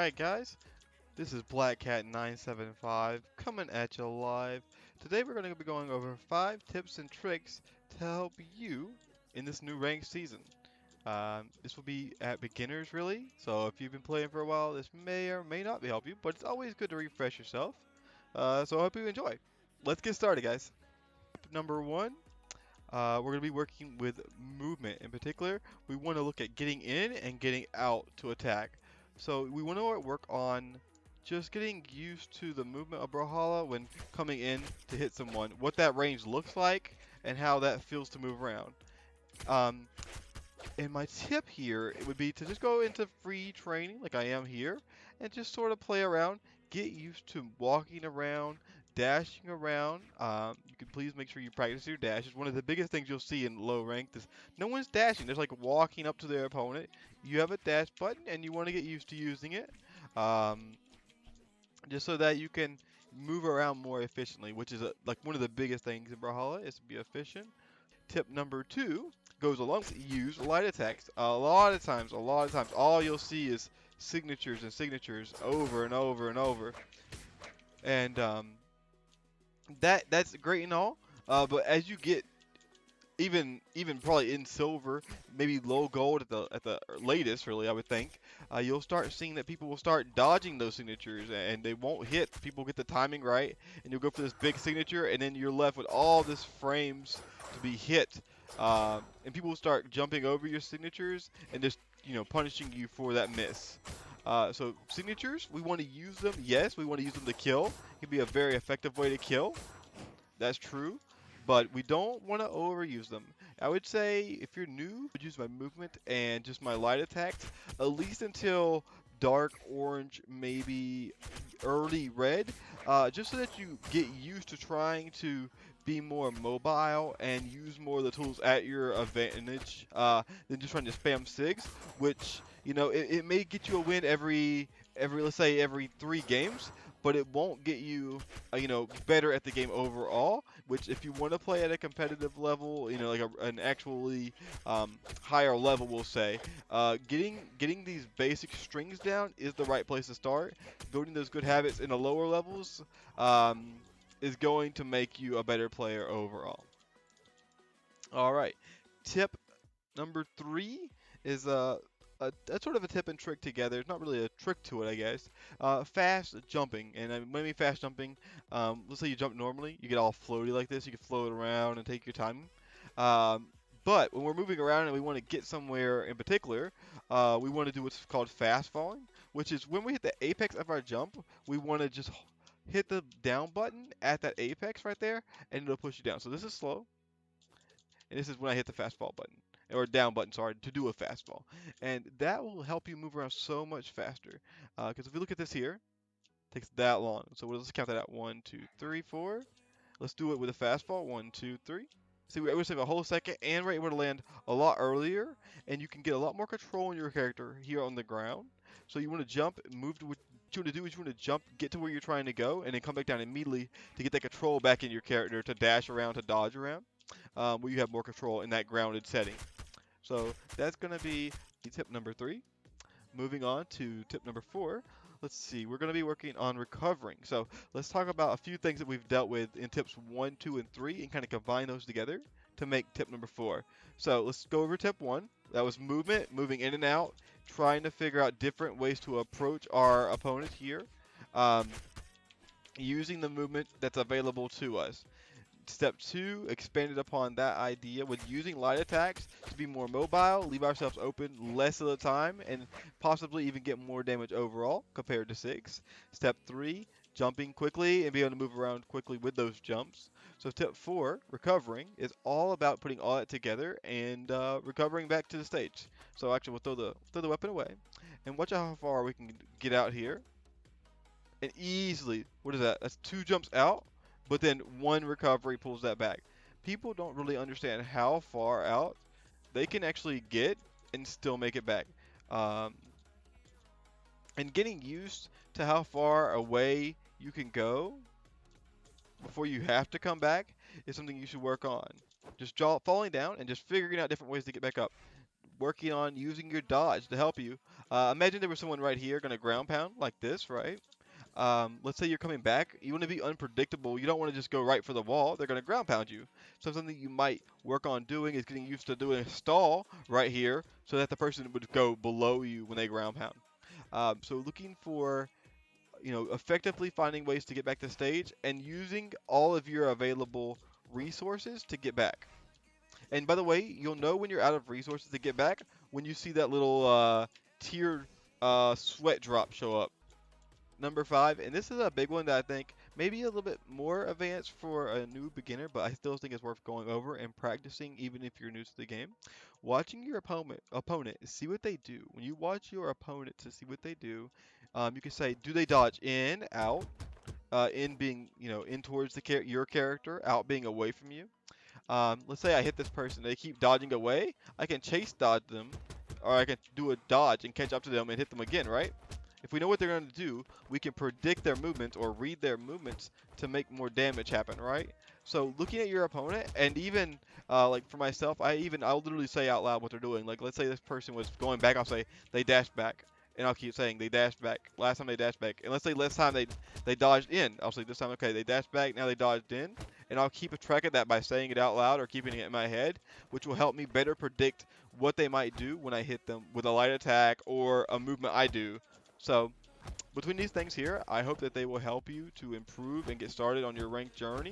Alright guys, this is Black Cat 975 coming at you live. Today we're going to be going over 5 tips and tricks to help you in this new ranked season. This will be at beginners really, so if you've been playing for a while, this may or may not be help you, but it's always good to refresh yourself. So I hope you enjoy. Let's get started guys. Tip number 1, we're going to be working with movement. In particular, we want to look at getting in and getting out to attack. So we want to work on just getting used to the movement of Brawlhalla when coming in to hit someone, what that range looks like, and how that feels to move around. Um, and my tip here it would be to just go into free training like I am here and just sort of play around, get used to walking around, dashing around. You can please make sure you practice your dashes. One of the biggest things you'll see in low rank is no one's dashing. There's like walking up to their opponent. You have a dash button and you want to get used to using it. Just so that you can move around more efficiently, which is like one of the biggest things in Brawlhalla is to be efficient. Tip number 2 goes along with use light attacks. A lot of times, all you'll see is signatures and signatures over and over and over. And that's great and all, but as you get even probably in silver, maybe low gold at the latest, really, I would think, you'll start seeing that people will start dodging those signatures and they won't hit. People get the timing right, and you'll go for this big signature, and then you're left with all this frames to be hit, and people will start jumping over your signatures and just punishing you for that miss. So signatures, we want to use them. Yes, we want to use them to kill. It can be a very effective way to kill. That's true, but we don't want to overuse them. I would say if you're new, I would use my movement and just my light attacks, at least until dark orange, maybe early red, just so that you get used to trying to be more mobile and use more of the tools at your advantage than just trying to spam SIGs, which, it may get you a win let's say every 3 games, but it won't get you, better at the game overall. Which, if you want to play at a competitive level, like an actually higher level, we'll say, getting these basic strings down is the right place to start. Building those good habits in the lower levels is going to make you a better player overall. All right, tip number 3 is that's sort of a tip and trick together. It's not really a trick to it, I guess. Fast jumping, and when I mean fast jumping, let's say you jump normally, you get all floaty like this. You can float around and take your time. Um, but when we're moving around and we want to get somewhere in particular, we want to do what's called fast falling, which is when we hit the apex of our jump, we want to just hit the down button at that apex right there, and it'll push you down. So this is slow. And this is when I hit the fastball button, or down button, sorry, to do a fastball. And that will help you move around so much faster. Because if we look at this here, it takes that long. So let's count that out. 1, 2, 3, 4. Let's do it with a fastball. 1, 2, 3. See, we're able to save a whole second, and we're able to land a lot earlier, and you can get a lot more control in your character here on the ground. So you want to jump, move to what you want to do is you want to jump, get to where you're trying to go, and then come back down immediately to get that control back in your character, to dash around, to dodge around, where you have more control in that grounded setting. So that's going to be tip number 3. Moving on to tip number 4. Let's see, we're going to be working on recovering. So let's talk about a few things that we've dealt with in tips 1, 2, and 3 and kind of combine those together to make tip number 4. So let's go over tip 1. That was movement, moving in and out, trying to figure out different ways to approach our opponent here, using the movement that's available to us. Step 2 expanded upon that idea with using light attacks to be more mobile, leave ourselves open less of the time, and possibly even get more damage overall compared to 6. Step 3, jumping quickly and being able to move around quickly with those jumps. So tip 4, recovering, is all about putting all that together and recovering back to the stage. So actually we'll throw the weapon away and watch how far we can get out here. And easily, what is that? That's 2 jumps out, but then 1 recovery pulls that back. People don't really understand how far out they can actually get and still make it back. And getting used to how far away you can go before you have to come back is something you should work on. Just falling down and just figuring out different ways to get back up. working on using your dodge to help you. Imagine there was someone right here going to ground pound like this, right? Let's say you're coming back. You want to be unpredictable. You don't want to just go right for the wall. They're going to ground pound you. So something you might work on doing is getting used to doing a stall right here so that the person would go below you when they ground pound. So looking for, effectively finding ways to get back to stage and using all of your available resources to get back. And by the way, you'll know when you're out of resources to get back when you see that little tiered sweat drop show up. Number 5, and this is a big one that I think maybe a little bit more advanced for a new beginner, but I still think it's worth going over and practicing even if you're new to the game. Watching your opponent, see what they do. When you watch your opponent to see what they do, you can say, do they dodge in, out, in being, in towards your character, out being away from you. Let's say I hit this person, they keep dodging away. I can chase dodge them, or I can do a dodge and catch up to them and hit them again, right? If we know what they're going to do, we can predict their movements or read their movements to make more damage happen, right? So looking at your opponent, and even like for myself, I'll literally say out loud what they're doing. Like let's say this person was going back, I'll say they dashed back, and I'll keep saying they dashed back. Last time they dashed back, and let's say last time they dodged in. I'll say this time, okay, they dashed back, now they dodged in, and I'll keep a track of that by saying it out loud or keeping it in my head, which will help me better predict what they might do when I hit them with a light attack or a movement I do. So between these things here, I hope that they will help you to improve and get started on your ranked journey.